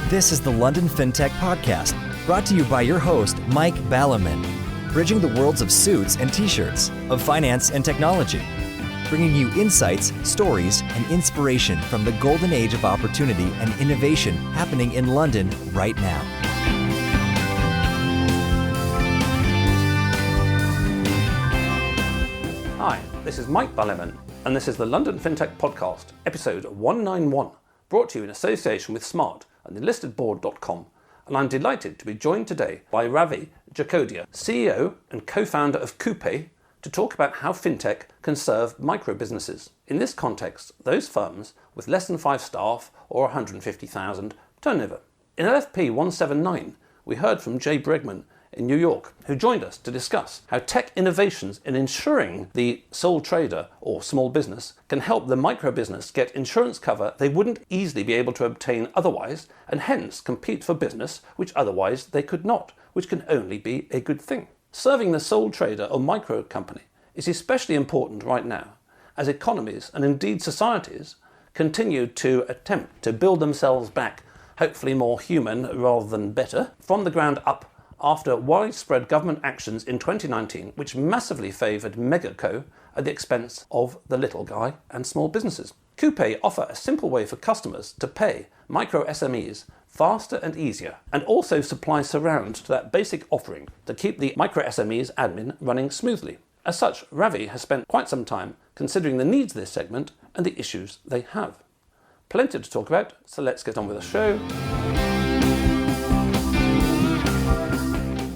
This is the London Fintech Podcast, brought to you by your host, Mike Ballerman, bridging the worlds of suits and t-shirts, of finance and technology, bringing you insights, stories, and inspiration from the golden age of opportunity and innovation happening in London right now. Hi, this is Mike Ballerman, and this is the London Fintech Podcast, episode 191, brought to you in association with Smart and enlistedboard.com. And I'm delighted to be joined today by Ravi, Jakhodia, CEO and co-founder of Coupay, to talk about how fintech can serve microbusinesses. In this context, those firms with less than 5 staff or 150,000 turnover. In LFP191, we heard from Jay Bregman in New York, who joined us to discuss how tech innovations in insuring the sole trader or small business can help the microbusiness get insurance cover they wouldn't easily be able to obtain otherwise, and hence compete for business which otherwise they could not, which can only be a good thing. Serving the sole trader or micro company is especially important right now, as economies and indeed societies continue to attempt to build themselves back, hopefully more human rather than better, from the ground up, after widespread government actions in 2019 which massively favoured MegaCo at the expense of the little guy and small businesses. Coupay offer a simple way for customers to pay micro SMEs faster and easier, and also supply surround to that basic offering to keep the micro SMEs admin running smoothly. As such, Ravi has spent quite some time considering the needs of this segment and the issues they have. Plenty to talk about, so let's get on with the show.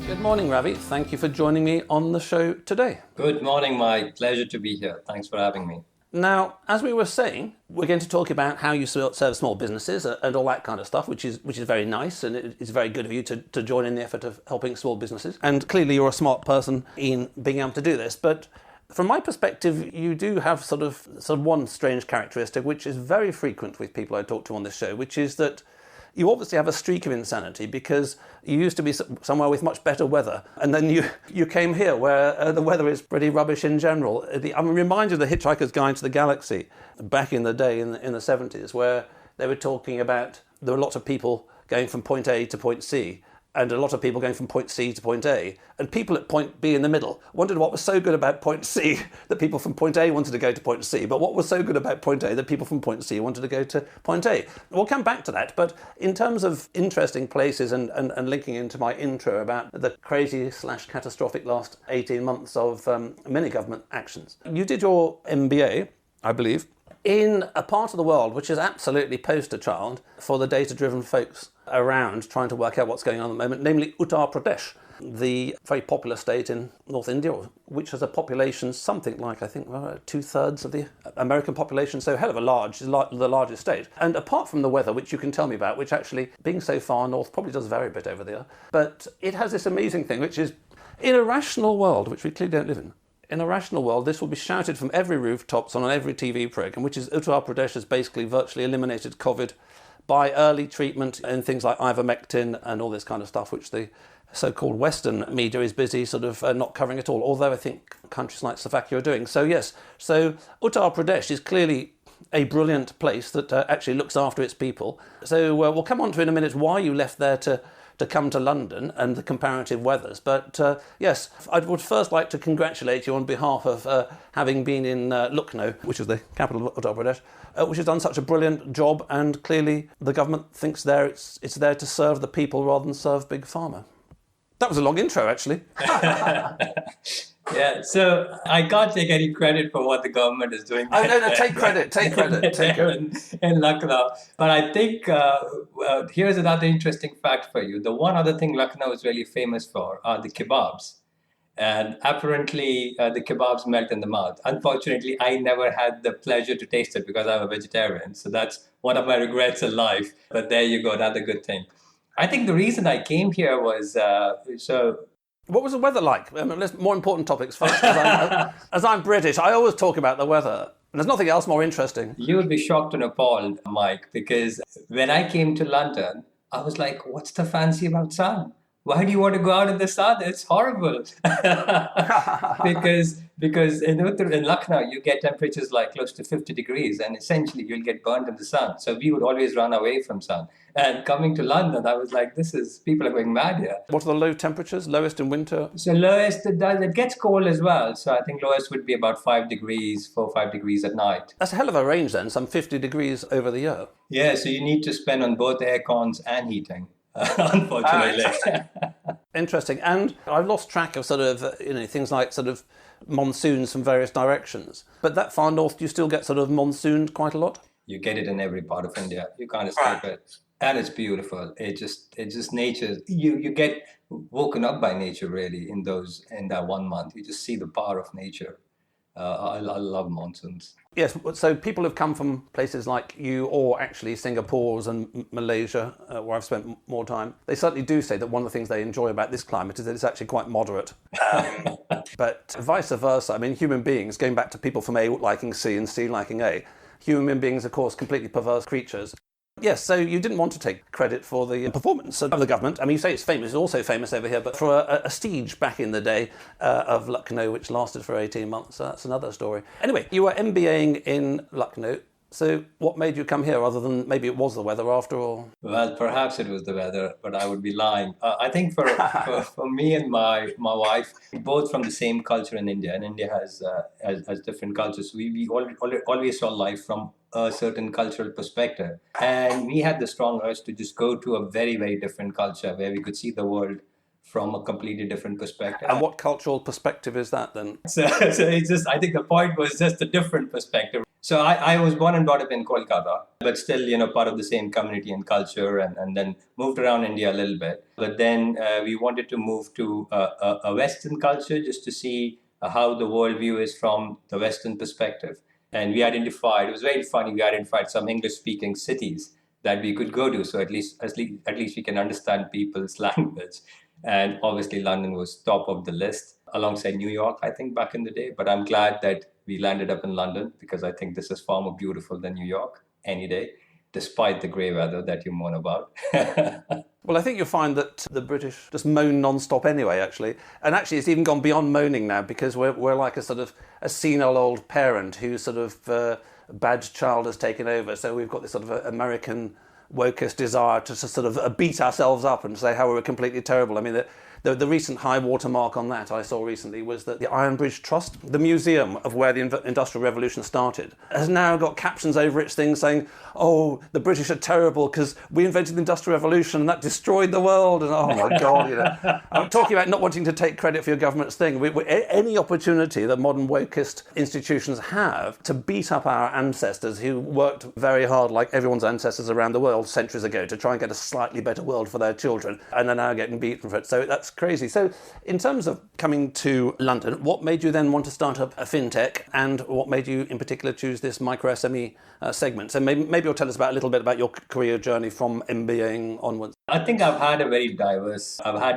Good morning, Ravi. Thank you for joining me on the show today. Good morning, Mike. Pleasure to be here. Thanks for having me. Now, as we were saying, we're going to talk about how you serve small businesses and all that kind of stuff, which is very nice, and it's very good of you to join in the effort of helping small businesses. And clearly you're a smart person in being able to do this. But from my perspective, you do have sort of one strange characteristic, which is very frequent with people I talk to on this show, which is that you obviously have a streak of insanity because you used to be somewhere with much better weather, and then you came here where the weather is pretty rubbish in general. I'm reminded of the Hitchhiker's Guide to the Galaxy back in the day in the 70s, where they were talking about there were lots of people going from point A to point C, and a lot of people going from point C to point A, and people at point B in the middle wondered what was so good about point C that people from point A wanted to go to point C, but what was so good about point A that people from point C wanted to go to point A. We'll come back to that, but in terms of interesting places and linking into my intro about the crazy/catastrophic last 18 months of many government actions. You did your MBA, I believe, in a part of the world which is absolutely poster child for the data-driven folks around trying to work out what's going on at the moment, namely Uttar Pradesh, the very popular state in North India, which has a population something like, I think, 2/3 of the American population, so hell of a large, the largest state. And apart from the weather, which you can tell me about, which actually, being so far north, probably does vary a bit over there, but it has this amazing thing, which is, in a rational world, which we clearly don't live in a rational world, this will be shouted from every rooftops on every TV programme, which is Uttar Pradesh has basically virtually eliminated COVID by early treatment and things like ivermectin and all this kind of stuff, which the so-called Western media is busy sort of not covering at all, although I think countries like Slovakia are doing. So yes, so Uttar Pradesh is clearly a brilliant place that actually looks after its people. So we'll come on to in a minute why you left there to come to London and the comparative weathers. But yes, I would first like to congratulate you on behalf of having been in Lucknow, which is the capital of Uttar Pradesh, which has done such a brilliant job, and clearly the government thinks it's there to serve the people rather than serve Big Pharma. That was a long intro, actually. Yeah, so I can't take any credit for what the government is doing. Oh, no, take credit. In Lucknow. But I think here's another interesting fact for you. The one other thing Lucknow is really famous for are the kebabs. And apparently the kebabs melt in the mouth. Unfortunately, I never had the pleasure to taste it because I'm a vegetarian. So that's one of my regrets in life. But there you go, another good thing. I think the reason I came here was What was the weather like? More important topics first. As I'm British, I always talk about the weather. And there's nothing else more interesting. You would be shocked and appalled, Mike, because when I came to London, I was like, what's the fancy about sun? why do you want to go out in the sun? It's horrible. because in Lucknow, you get temperatures like close to 50 degrees, and essentially you'll get burned in the sun. So we would always run away from sun. And coming to London, I was like, people are going mad here. What are the low temperatures, lowest in winter? So lowest, it gets cold as well. So I think lowest would be about 5 degrees, 4 or 5 degrees at night. That's a hell of a range then, some 50 degrees over the year. Yeah, so you need to spend on both air cons and heating, unfortunately. Interesting. And I've lost track of things like monsoons from various directions. But that far north, do you still get monsooned quite a lot? You get it in every part of India. You can't escape it. And it's beautiful. It's just nature. You get woken up by nature really in that 1 month. You just see the power of nature. I love monsoons. Yes, so people have come from places like you, or actually Singapore's and Malaysia, where I've spent more time. They certainly do say that one of the things they enjoy about this climate is that it's actually quite moderate. But vice versa, I mean, human beings, going back to people from A liking C and C liking A, human beings, of course, completely perverse creatures. Yes, so you didn't want to take credit for the performance of the government. I mean, you say it's famous. It's also famous over here, but for a siege back in the day of Lucknow, which lasted for 18 months. So that's another story. Anyway, you were MBAing in Lucknow. So what made you come here, other than maybe it was the weather after all? Well, perhaps it was the weather, but I would be lying. I think for me and my wife, both from the same culture in India, and India has different cultures. We always saw life from a certain cultural perspective. And we had the strong urge to just go to a very, very different culture where we could see the world from a completely different perspective. And what cultural perspective is that then? So it's just, I think the point was just a different perspective. So I was born and brought up in Kolkata, but still, part of the same community and culture, and then moved around India a little bit. But then we wanted to move to a Western culture just to see how the worldview is from the Western perspective. And we identified, it was very funny, we identified some English-speaking cities that we could go to. So at least we can understand people's language. And obviously London was top of the list, alongside New York, I think, back in the day. But I'm glad that we landed up in London, because I think this is far more beautiful than New York any day, despite the grey weather that you moan about. Well, I think you'll find that the British just moan non-stop anyway, actually. And actually, it's even gone beyond moaning now, because we're like a senile old parent whose bad child has taken over. So we've got this American wokest desire to beat ourselves up and say how we're completely terrible. I mean, the recent high watermark on that I saw recently was that the Iron Bridge Trust, the museum of where the Industrial Revolution started, has now got captions over its thing saying, oh, the British are terrible because we invented the Industrial Revolution and that destroyed the world. And oh my God, I'm talking about not wanting to take credit for your government's thing. Any opportunity that modern wokist institutions have to beat up our ancestors who worked very hard, like everyone's ancestors around the world centuries ago, to try and get a slightly better world for their children, and they're now getting beaten for it. So that's crazy. So in terms of coming to London, what made you then want to start up a fintech, and what made you in particular choose this micro SME segment? So maybe you'll tell us a little bit about your career journey from MBAing onwards. I think I've had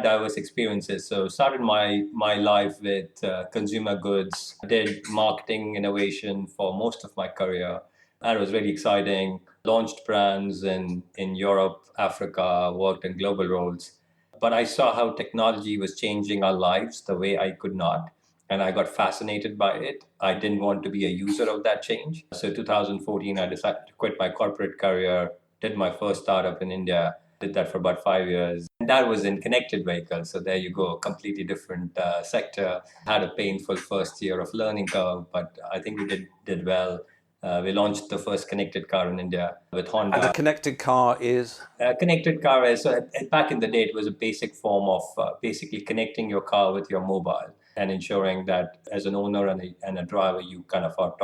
diverse experiences. So started my life with consumer goods, did marketing innovation for most of my career. That was really exciting. Launched brands in Europe, Africa, worked in global roles. But I saw how technology was changing our lives the way I could not. And I got fascinated by it. I didn't want to be a user of that change. So 2014, I decided to quit my corporate career, did my first startup in India, did that for about 5 years. And that was in connected vehicles. So there you go, completely different sector. Had a painful first year of learning curve, but I think we did well. We launched the first connected car in India with Honda. And the connected car is? Connected car is, back in the day, it was a basic form of basically connecting your car with your mobile and ensuring that as an owner and a driver, you kind of are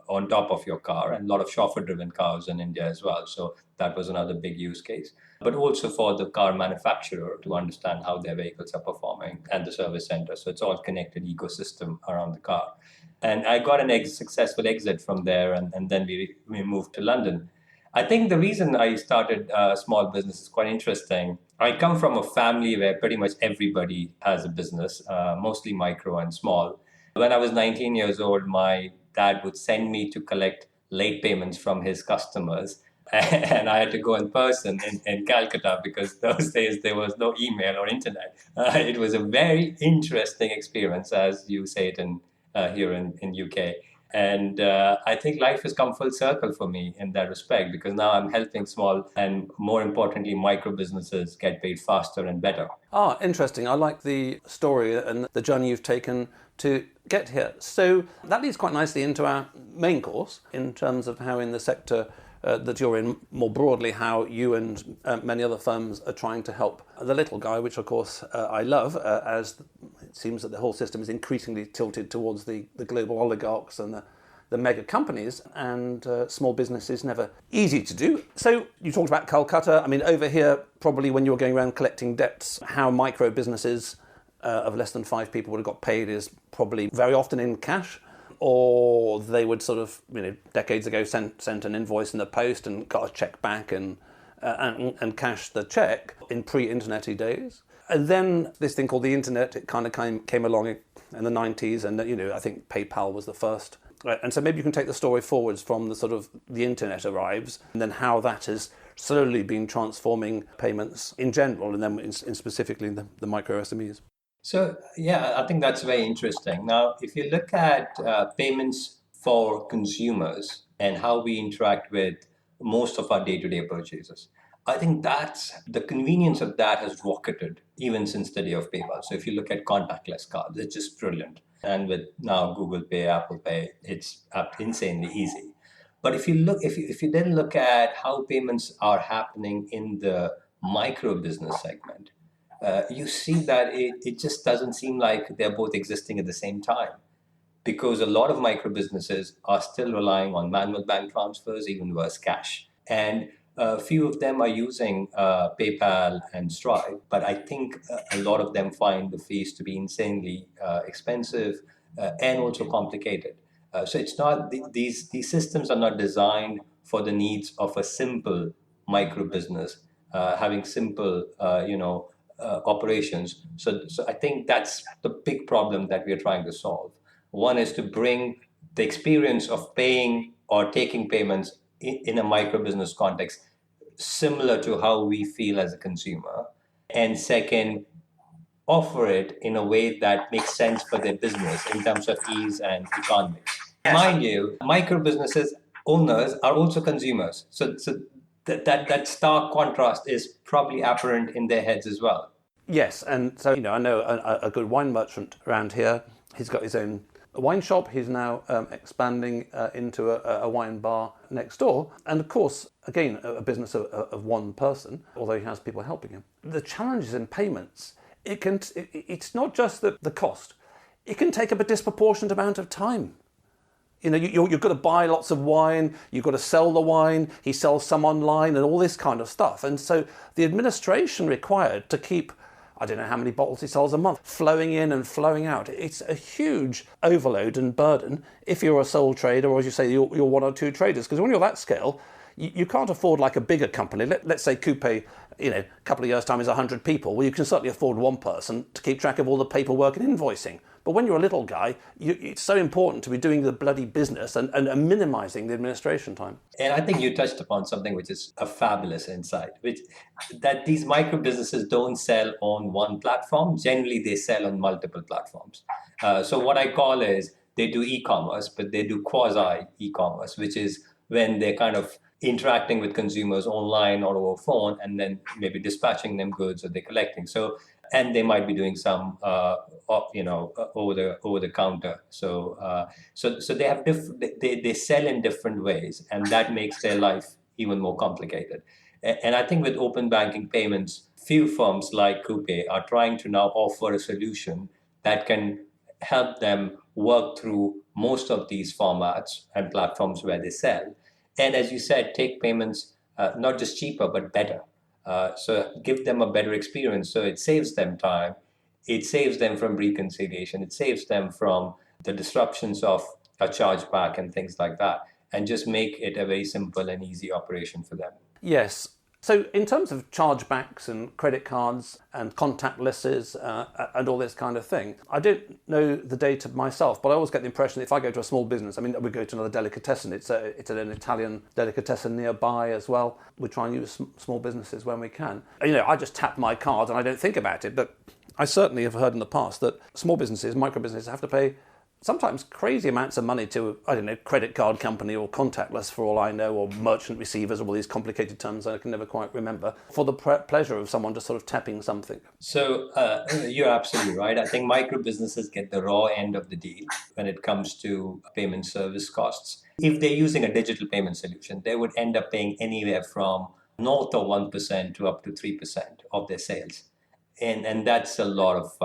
on top of your car, and a lot of chauffeur-driven cars in India as well. So that was another big use case. But also for the car manufacturer to understand how their vehicles are performing, and the service center. So it's all connected ecosystem around the car. And I got a successful exit from there, and then we moved to London. I think the reason I started a small business is quite interesting. I come from a family where pretty much everybody has a business, mostly micro and small. When I was 19 years old, my dad would send me to collect late payments from his customers. and I had to go in person in Calcutta because those days there was no email or internet. It was a very interesting experience, as you say it here in UK. And I think life has come full circle for me in that respect, because now I'm helping small and, more importantly, micro businesses get paid faster and better. Ah, interesting. I like the story and the journey you've taken to get here. So that leads quite nicely into our main course in terms of how in the sector that you're in more broadly, how you and many other firms are trying to help the little guy, which of course I love, as it seems that the whole system is increasingly tilted towards the global oligarchs and the mega companies, and small business is never easy to do. So you talked about Calcutta. I mean, over here, probably when you were going around collecting debts, how micro businesses of less than 5 people would have got paid is probably very often in cash, or they would sort of, decades ago sent an invoice in the post and got a check back and cashed the check in pre-internet-y days. And then this thing called the internet, it kind of came along in the 90s, and I think PayPal was the first. And so maybe you can take the story forwards from the sort of the internet arrives, and then how that has slowly been transforming payments in general, and then in specifically the micro SMEs. So, yeah, I think that's very interesting. Now, if you look at payments for consumers and how we interact with most of our day-to-day purchases, I think that's the convenience of that has rocketed even since the day of PayPal. So if you look at contactless cards, it's just brilliant. And with now Google Pay, Apple Pay, it's insanely easy. But if you then look at how payments are happening in the micro business segment, you see that it just doesn't seem like they're both existing at the same time, because a lot of micro businesses are still relying on manual bank transfers, even worse, cash. And a few of them are using PayPal and Stripe, but I think a lot of them find the fees to be insanely expensive and also complicated. So it's not these systems are not designed for the needs of a simple micro business having simple operations. So I think that's the big problem that we are trying to solve. One is to bring the experience of paying or taking payments in a micro business context similar to how we feel as a consumer. And second, offer it in a way that makes sense for their business in terms of ease and economies. Mind you, micro businesses owners are also consumers. So that stark contrast is probably apparent in their heads as well. Yes, and so I know a good wine merchant around here. He's got his own wine shop. He's now expanding into a wine bar next door. And of course, again, a business of one person, although he has people helping him. The challenges in payments, it's not just the cost. It can take up a disproportionate amount of time. You've got to buy lots of wine, you've got to sell the wine, he sells some online and all this kind of stuff. And so the administration required to keep, I don't know how many bottles he sells a month, flowing in and flowing out. It's a huge overload and burden if you're a sole trader, or as you say, you're one or two traders. Because when you're that scale, you can't afford like a bigger company. Let's say Coupay, a couple of years' time is 100 people. Well, you can certainly afford one person to keep track of all the paperwork and invoicing. But when you're a little guy, it's so important to be doing the bloody business and minimizing the administration time. And I think you touched upon something which is a fabulous insight, which that these micro businesses don't sell on one platform. Generally, they sell on multiple platforms. So what I call is they do e-commerce, but they do quasi e-commerce, which is when they're kind of interacting with consumers online or over phone, and then maybe dispatching them goods or they're collecting. So, and they might be doing some, over the counter. So they have they sell in different ways, and that makes their life even more complicated. And I think with open banking payments, few firms like Coupay are trying to now offer a solution that can help them work through most of these formats and platforms where they sell. And as you said, take payments not just cheaper, but better. So give them a better experience. So it saves them time. It saves them from reconciliation. It saves them from the disruptions of a chargeback and things like that. And just make it a very simple and easy operation for them. Yes. So in terms of chargebacks and credit cards and contactlesses and all this kind of thing, I don't know the data myself, but I always get the impression that if I go to a small business, I mean, we go to another delicatessen, it's an Italian delicatessen nearby as well. We try and use small businesses when we can. I just tap my card and I don't think about it, but I certainly have heard in the past that small businesses, micro businesses, have to pay sometimes crazy amounts of money to, credit card company or contactless for all I know, or merchant receivers, or all these complicated terms I can never quite remember, for the pleasure of someone just sort of tapping something. So you're absolutely right. I think micro businesses get the raw end of the deal when it comes to payment service costs. If they're using a digital payment solution, they would end up paying anywhere from north of 1% to up to 3% of their sales. And that's a lot of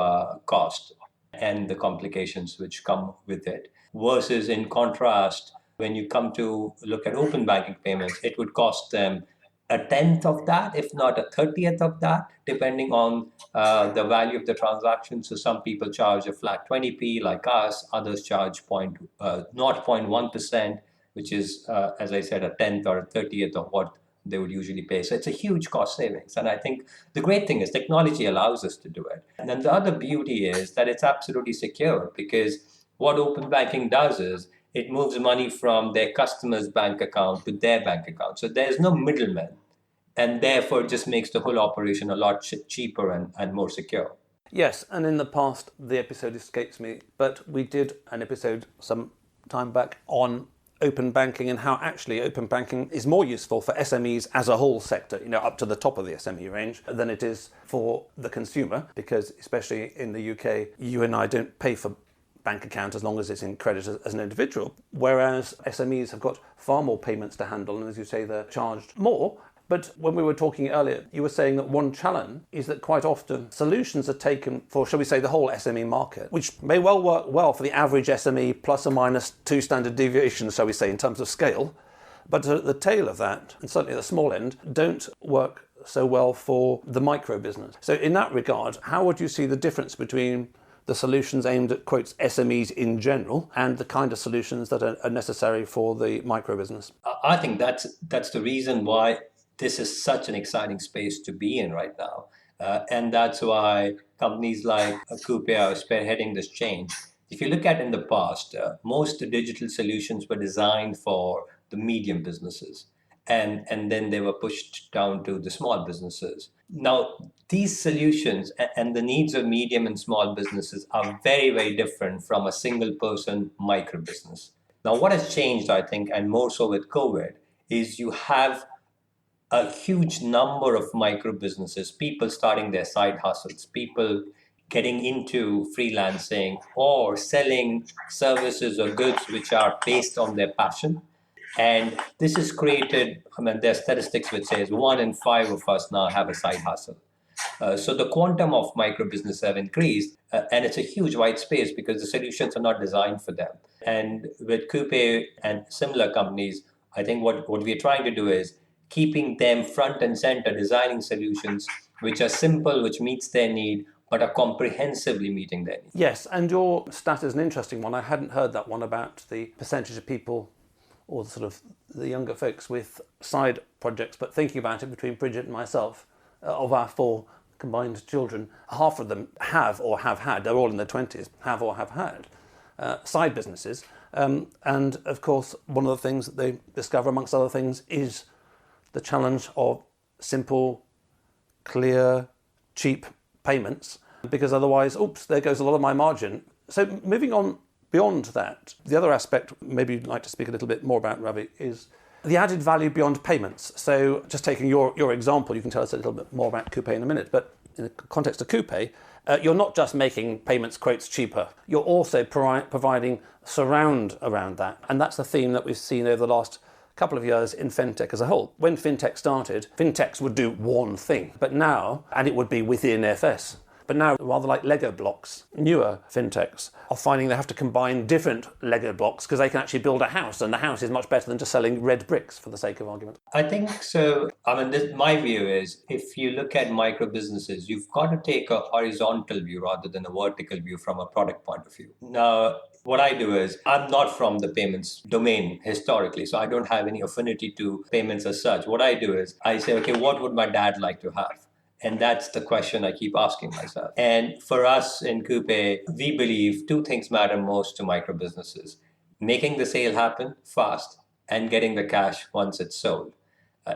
cost and the complications which come with it. Versus in contrast, when you come to look at open banking payments, it would cost them a tenth of that, if not a 30th of that, depending on the value of the transaction. So some people charge a flat 20p like us, others charge 0.1%, which is, as I said, a tenth or a 30th of what they would usually pay. So it's a huge cost savings. And I think the great thing is technology allows us to do it. And then the other beauty is that it's absolutely secure, because what open banking does is it moves money from their customer's bank account to their bank account. So there's no middleman. And therefore, it just makes the whole operation a lot cheaper and more secure. Yes, and in the past, the episode escapes me, but we did an episode some time back on open banking and how actually open banking is more useful for SMEs as a whole sector, up to the top of the SME range, than it is for the consumer, because especially in the UK, you and I don't pay for bank account as long as it's in credit as an individual, whereas SMEs have got far more payments to handle, and as you say, they're charged more. But when we were talking earlier, you were saying that one challenge is that quite often solutions are taken for, shall we say, the whole SME market, which may well work well for the average SME plus or minus 2 standard deviations, shall we say, in terms of scale. But at the tail of that, and certainly at the small end, don't work so well for the micro business. So in that regard, how would you see the difference between the solutions aimed at, quotes, SMEs in general, and the kind of solutions that are necessary for the micro business? I think that's the reason why this is such an exciting space to be in right now. And that's why companies like Coupay are spearheading this change. If you look at in the past, most digital solutions were designed for the medium businesses. And then they were pushed down to the small businesses. Now, these solutions and the needs of medium and small businesses are very, very different from a single person micro business. Now, what has changed, I think, and more so with COVID, is you have a huge number of micro businesses, people starting their side hustles, people getting into freelancing or selling services or goods which are based on their passion. And this has created, there are statistics which says 1 in 5 of us now have a side hustle. So the quantum of micro business have increased, and it's a huge white space because the solutions are not designed for them. And with Coupay and similar companies, I think what we're trying to do is keeping them front and center, designing solutions which are simple, which meets their need, but are comprehensively meeting their needs. Yes, and your stat is an interesting one. I hadn't heard that one about the percentage of people, or sort of the younger folks with side projects, but thinking about it between Bridget and myself, of our 4 combined children, half of them have or have had, they're all in their 20s, have or have had side businesses. And of course, one of the things that they discover, amongst other things, is the challenge of simple, clear, cheap payments, because otherwise, there goes a lot of my margin. So moving on beyond that, the other aspect maybe you'd like to speak a little bit more about, Ravi, is the added value beyond payments. So just taking your example, you can tell us a little bit more about Coupay in a minute, but in the context of Coupay, you're not just making payments quotes cheaper, you're also providing surround around that. And that's the theme that we've seen over the last couple of years in Fintech as a whole. When Fintech started, Fintechs would do one thing, but now, and it would be within FS, But now, rather like Lego blocks, newer fintechs are finding they have to combine different Lego blocks because they can actually build a house, and the house is much better than just selling red bricks, for the sake of argument. I think so. My view is if you look at micro businesses, you've got to take a horizontal view rather than a vertical view from a product point of view. Now, what I do is I'm not from the payments domain historically, so I don't have any affinity to payments as such. What I do is I say, okay, what would my dad like to have? And that's the question I keep asking myself. And for us in Coupay, we believe two things matter most to micro businesses: making the sale happen fast and getting the cash once it's sold.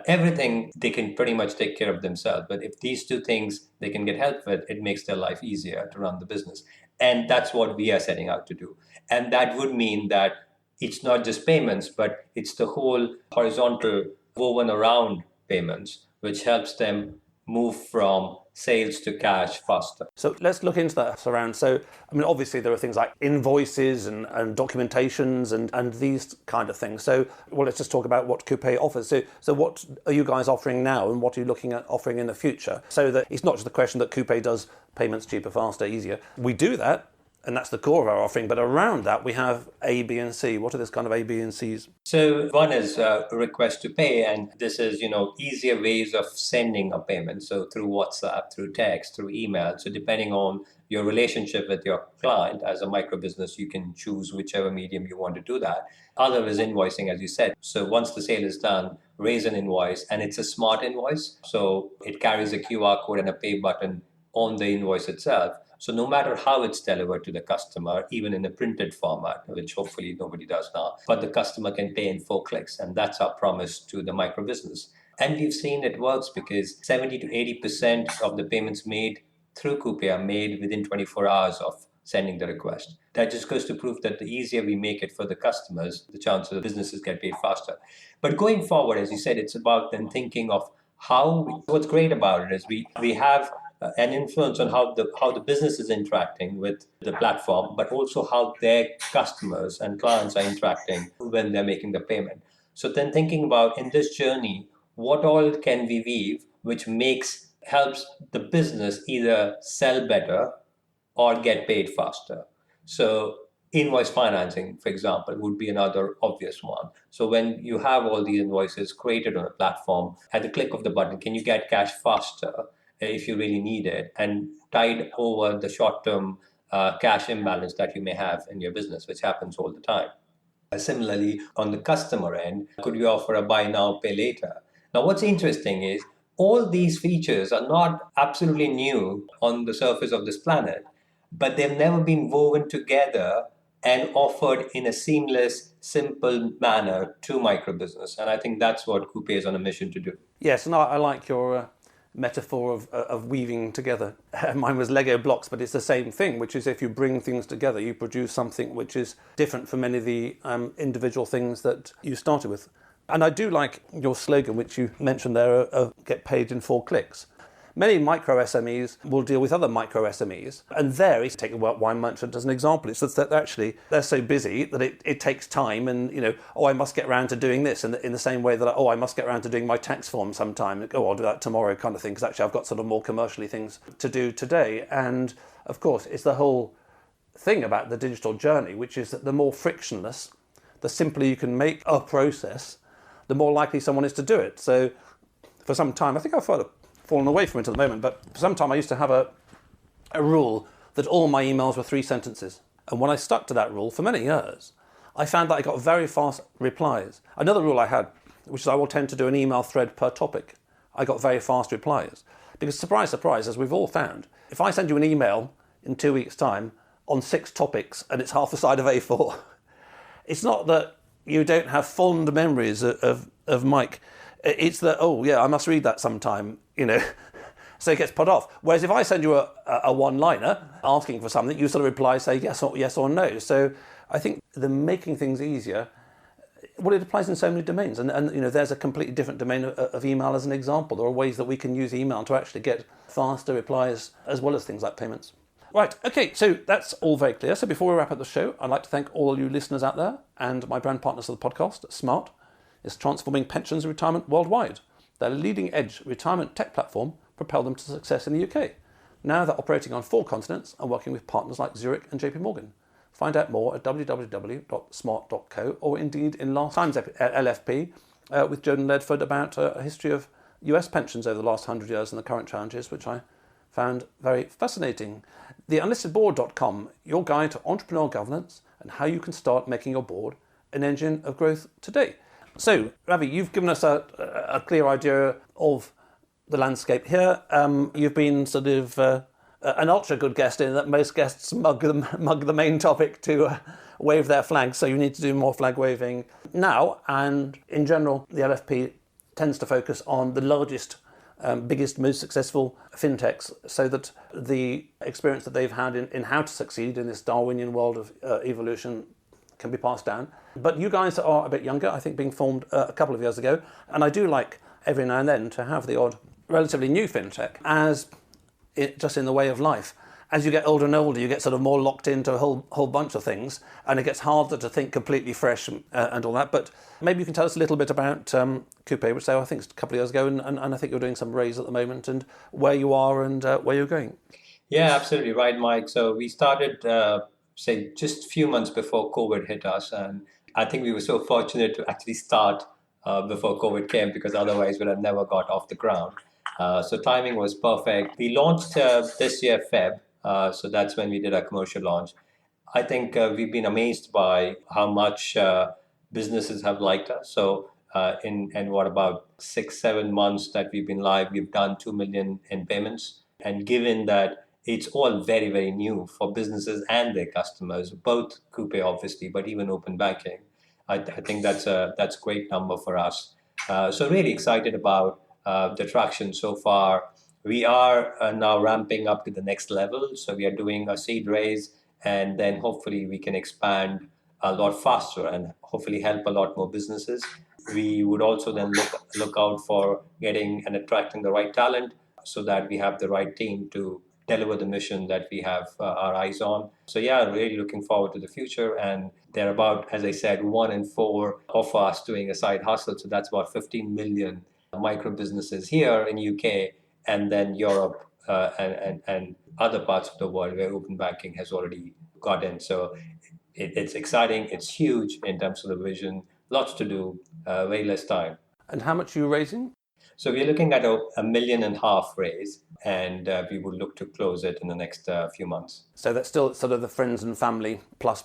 Everything they can pretty much take care of themselves. But if these two things they can get help with, it makes their life easier to run the business. And that's what we are setting out to do. And that would mean that it's not just payments, but it's the whole horizontal woven around payments, which helps them move from sales to cash faster. So let's look into that around. So, I mean, obviously there are things like invoices and documentations and these kind of things. So, well, let's just talk about what Coupay offers. So what are you guys offering now, and what are you looking at offering in the future? So that it's not just the question that Coupay does payments cheaper, faster, easier. We do that, and that's the core of our offering. But around that, we have A, B, and C. What are this kind of A, B, and C's? So one is request to pay, and this is, easier ways of sending a payment. So through WhatsApp, through text, through email. So depending on your relationship with your client as a micro business, you can choose whichever medium you want to do that. Other is invoicing, as you said. So once the sale is done, raise an invoice, and it's a smart invoice. So it carries a QR code and a pay button on the invoice itself. So no matter how it's delivered to the customer, even in a printed format, which hopefully nobody does now, but the customer can pay in 4 clicks. And that's our promise to the micro business. And we've seen it works because 70 to 80% of the payments made through Coupay are made within 24 hours of sending the request. That just goes to prove that the easier we make it for the customers, the chances of businesses get paid faster. But going forward, as you said, it's about then thinking of what's great about it is we have an influence on how the business is interacting with the platform, but also how their customers and clients are interacting when they're making the payment. So then thinking about in this journey, what all can we weave which helps the business either sell better or get paid faster. So invoice financing, for example, would be another obvious one. So when you have all these invoices created on a platform, at the click of the button, can you get cash faster if you really need it, and tide over the short-term cash imbalance that you may have in your business, which happens all the time. Similarly, on the customer end, could you offer a buy now, pay later? Now, what's interesting is all these features are not absolutely new on the surface of this planet, but they've never been woven together and offered in a seamless, simple manner to microbusiness. And I think that's what Coupay is on a mission to do. Yes, and I like your metaphor of weaving together. Mine was Lego blocks, but it's the same thing, which is if you bring things together, you produce something which is different from many of the individual things that you started with. And I do like your slogan, which you mentioned there, of get paid in 4 clicks. Many micro SMEs will deal with other micro SMEs, and there, take a wine merchant as an example. It's just that actually they're so busy that it takes time, and I must get around to doing this, and in the same way that I must get around to doing my tax form sometime. I'll do that tomorrow, kind of thing, because actually I've got sort of more commercially things to do today. And of course, it's the whole thing about the digital journey, which is that the more frictionless, the simpler you can make a process, the more likely someone is to do it. So for some time, I think I've fallen away from it at the moment, but for some time I used to have a rule that all my emails were 3 sentences. And when I stuck to that rule for many years, I found that I got very fast replies. Another rule I had, which is I will tend to do an email thread per topic. I got very fast replies. Because surprise, surprise, as we've all found, if I send you an email in 2 weeks' time on 6 topics and it's half a side of A4, it's not that you don't have fond memories of Mike. It's that, I must read that sometime, so it gets put off. Whereas if I send you a one-liner asking for something, you sort of reply, say yes or no. So I think the making things easier, it applies in so many domains. And there's a completely different domain of email as an example. There are ways that we can use email to actually get faster replies as well as things like payments. Right, okay, so that's all very clear. So before we wrap up the show, I'd like to thank all you listeners out there and my brand partners of the podcast, Smart, is transforming pensions and retirement worldwide. Their leading-edge retirement tech platform propelled them to success in the UK. Now they're operating on 4 continents and working with partners like Zurich and JP Morgan. Find out more at www.smart.co, or indeed in last time's LFP with Jordan Ledford about a history of US pensions over the last 100 years and the current challenges, which I found very fascinating. TheUnlistedBoard.com, your guide to entrepreneurial governance and how you can start making your board an engine of growth today. So, Ravi, you've given us a clear idea of the landscape here. You've been sort of an ultra good guest in that most guests mug the main topic to wave their flags, so you need to do more flag waving now. And in general, the LFP tends to focus on the largest, biggest, most successful fintechs, so that the experience that they've had in how to succeed in this Darwinian world of evolution can be passed down. But you guys are a bit younger, I think being formed a couple of years ago, and I do like every now and then to have the odd relatively new fintech, as it just in the way of life. As you get older and older, you get sort of more locked into a whole bunch of things, and it gets harder to think completely fresh and all that. But maybe you can tell us a little bit about Coupay, which I think is a couple of years ago, and I think you're doing some raise at the moment, and where you are and where you're going. Yeah, absolutely right, Mike. So we started, say, just a few months before COVID hit us, and I think we were so fortunate to actually start before COVID came, because otherwise we'd have never got off the ground. So timing was perfect. We launched this year, Feb. So that's when we did our commercial launch. I think we've been amazed by how much businesses have liked us. So in what, about 6-7 months that we've been live, we've done 2 million in payments. And given that it's all very, very new for businesses and their customers, both Coupay obviously, but even open banking, I think that's a great number for us. So really excited about the traction so far. We are now ramping up to the next level. So we are doing a seed raise, and then hopefully we can expand a lot faster and hopefully help a lot more businesses. We would also then look out for getting and attracting the right talent, so that we have the right team to deliver the mission that we have our eyes on. So yeah, really looking forward to the future. And there are about, as I said, 1 in 4 of us doing a side hustle. So that's about 15 million micro businesses here in UK, and then Europe and other parts of the world where open banking has already got in. So it's exciting. It's huge in terms of the vision. Lots to do, way less time. And how much are you raising? So we're looking at a 1.5 million raise, and we would look to close it in the next few months. So that's still sort of the friends and family plus,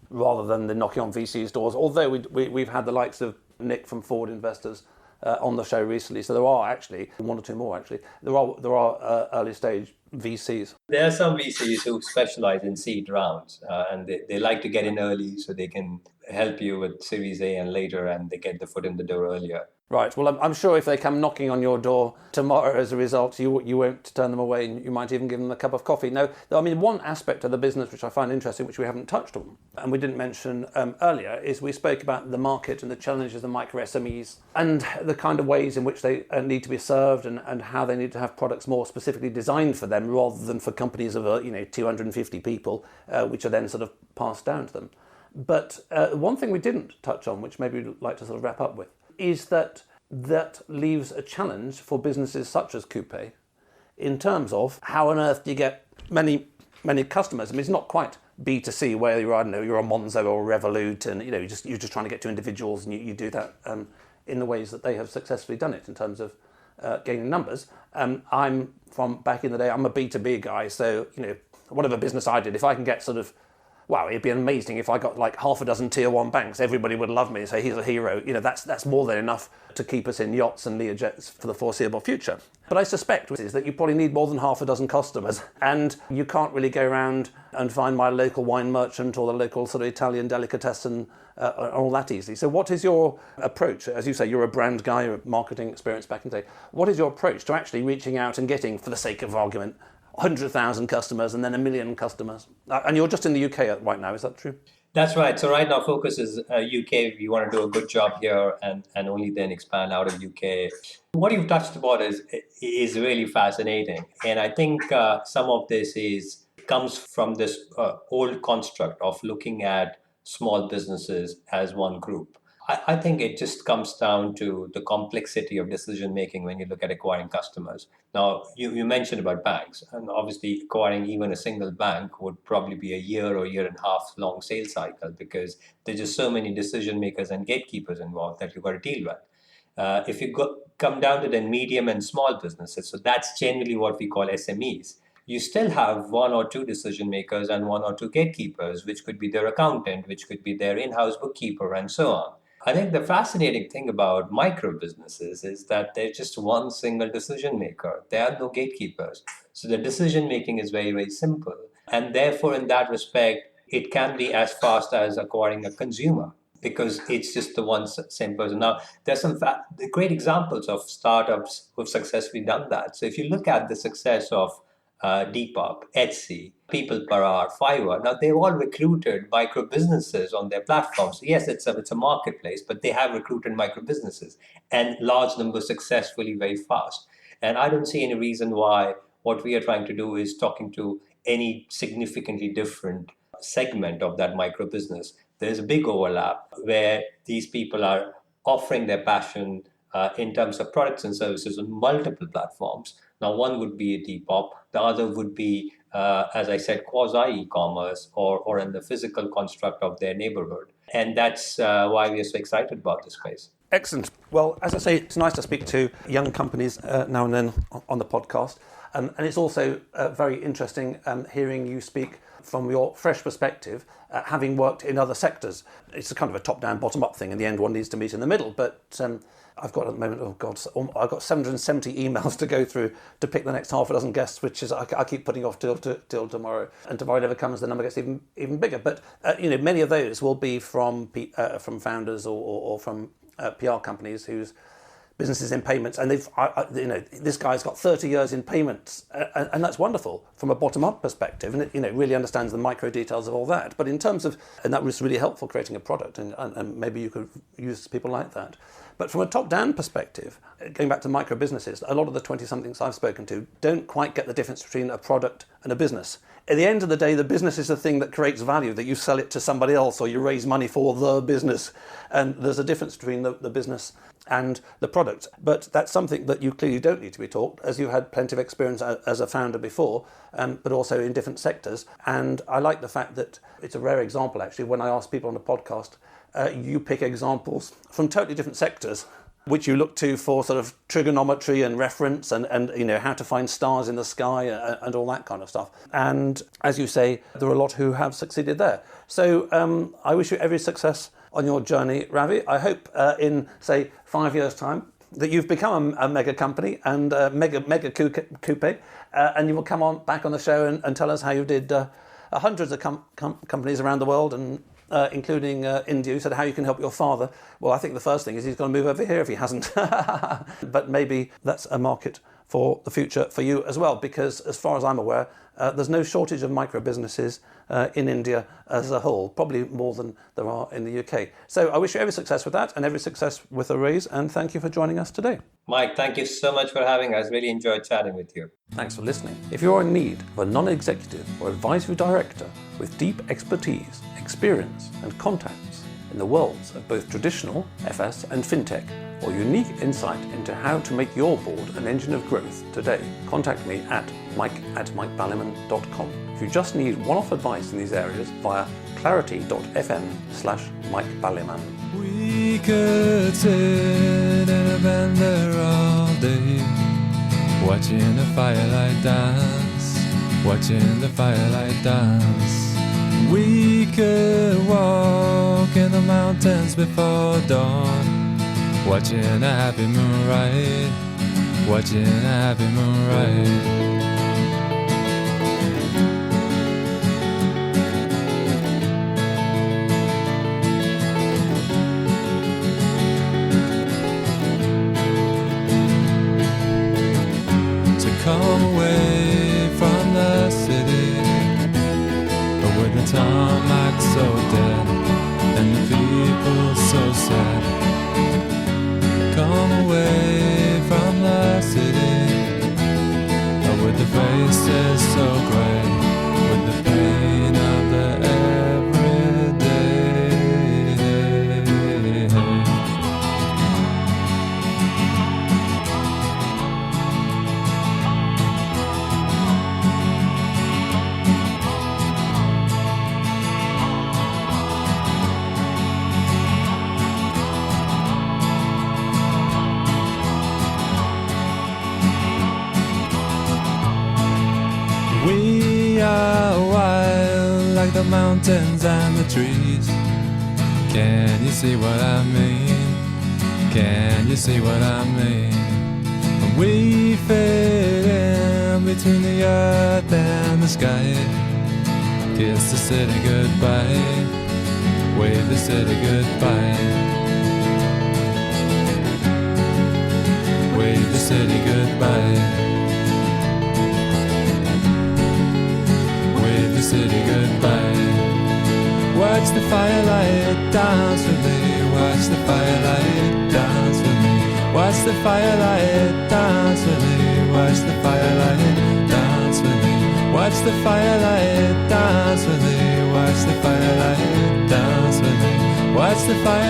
rather than the knocking on VC's doors. Although we've had the likes of Nick from Forward Investors on the show recently, so there are actually 1 or 2 more. Actually, there are early stage VCs. There are some VCs who specialize in seed rounds, and they like to get in early so they can help you with Series A and later, and they get the foot in the door earlier. Right. Well, I'm sure if they come knocking on your door tomorrow as a result, you won't turn them away, and you might even give them a cup of coffee. No, I mean, one aspect of the business which I find interesting, which we haven't touched on, and we didn't mention earlier, is we spoke about the market and the challenges of micro SMEs and the kind of ways in which they need to be served, and how they need to have products more specifically designed for them rather than for companies of 250 people, which are then sort of passed down to them. But one thing we didn't touch on, which maybe we'd like to sort of wrap up with, is that leaves a challenge for businesses such as Coupay in terms of how on earth do you get many customers. I mean, it's not quite B2C where you're a Monzo or a Revolut, and you're just trying to get to individuals, and you do that in the ways that they have successfully done it in terms of gaining numbers. I'm from back in the day. I'm a B2B guy, so whatever business I did, if I can get sort of, wow, it'd be amazing if I got like 6 tier 1 banks. Everybody would love me and say he's a hero. That's more than enough to keep us in yachts and Learjets for the foreseeable future. But I suspect is that you probably need more than 6 customers, and you can't really go around and find my local wine merchant or the local sort of Italian delicatessen all that easily. So what is your approach? As you say, you're a brand guy, you're a marketing experience back in the day. What is your approach to actually reaching out and getting, for the sake of argument, 100,000 customers and then 1 million customers? And you're just in the UK right now, is that true? That's right. So right now focus is UK. We want to do a good job here and only then expand out of UK. What you've touched upon is really fascinating. And I think some of this comes from this old construct of looking at small businesses as one group. I think it just comes down to the complexity of decision making when you look at acquiring customers. Now, you mentioned about banks, and obviously acquiring even a single bank would probably be a year or year and a half long sales cycle, because there's just so many decision makers and gatekeepers involved that you've got to deal with. If you come down to the medium and small businesses, so that's generally what we call SMEs. You still have one or two decision makers and one or two gatekeepers, which could be their accountant, which could be their in-house bookkeeper, and so on. I think the fascinating thing about micro businesses is that they're just one single decision maker. There are no gatekeepers. So the decision making is very, very simple. And therefore, in that respect, it can be as fast as acquiring a consumer, because it's just the one same person. Now, there's some great examples of startups who've successfully done that. So if you look at the success of Depop, Etsy, People Per Hour, Fiverr. Now, they've all recruited micro businesses on their platforms. So yes, it's a marketplace, but they have recruited micro businesses, and large numbers successfully very fast. And I don't see any reason why what we are trying to do is talking to any significantly different segment of that micro business. There's a big overlap where these people are offering their passion in terms of products and services on multiple platforms. Now, one would be a Depop, the other would be, as I said, quasi-e-commerce or in the physical construct of their neighborhood. And that's why we are so excited about this space. Excellent. Well, as I say, it's nice to speak to young companies now and then on the podcast. And it's also very interesting hearing you speak from your fresh perspective, having worked in other sectors. It's a kind of a top-down, bottom-up thing. In the end, one needs to meet in the middle. But I've got at the moment, I've got 770 emails to go through to pick the next half a dozen guests, which is I keep putting off till tomorrow. And tomorrow never comes, the number gets even bigger. But many of those will be from founders or from PR companies whose businesses in payments, and this guy's got 30 years in payments, and that's wonderful from a bottom-up perspective, and it really understands the micro details of all that. But in terms of, and that was really helpful creating a product, and maybe you could use people like that. But from a top-down perspective, going back to micro businesses, a lot of the 20-somethings I've spoken to don't quite get the difference between a product and a business. At the end of the day, the business is the thing that creates value, that you sell it to somebody else or you raise money for the business. And there's a difference between the business and the product. But that's something that you clearly don't need to be taught, as you had plenty of experience as a founder before, but also in different sectors. And I like the fact that it's a rare example, actually, when I ask people on the podcast, you pick examples from totally different sectors, which you look to for sort of trigonometry and reference and how to find stars in the sky and all that kind of stuff. And as you say, there are a lot who have succeeded there. So I wish you every success on your journey, Ravi. I hope in, say, 5 years' time that you've become a mega company and mega Coupay, and you will come on back on the show and tell us how you did hundreds of companies around the world, and including India. You said how you can help your father. Well, I think the first thing is he's going to move over here if he hasn't. But maybe that's a market for the future for you as well, because as far as I'm aware, there's no shortage of micro businesses in India as a whole, probably more than there are in the UK. So I wish you every success with that and every success with the raise, and thank you for joining us today. Mike, thank you so much for having us. Really enjoyed chatting with you. Thanks for listening. If you're in need of a non-executive or advisory director with deep expertise, experience and contacts in the worlds of both traditional FS and Fintech, or unique insight into how to make your board an engine of growth today, contact me at mike@mikeballiman.com. If you just need one-off advice in these areas, via clarity.fm/mikeballiman. We could sit in a band there all day, watching the firelight dance, watching the firelight dance. We could walk in the mountains before dawn, watching a happy moon ride, watching a happy moon ride. Come away from the city, with the tarmac so dead and the people so sad. Come away from the city, with the mountains and the trees. Can you see what I mean? Can you see what I mean? When we fade in between the earth and the sky, kiss the city goodbye, wave the city goodbye, wave the city goodbye, wave the city goodbye. Watch the firelight dance with me, watch the firelight dance with me, watch the firelight dance with me, watch the firelight dance with me, watch the firelight dance with me, watch the firelight dance with me, watch the firelight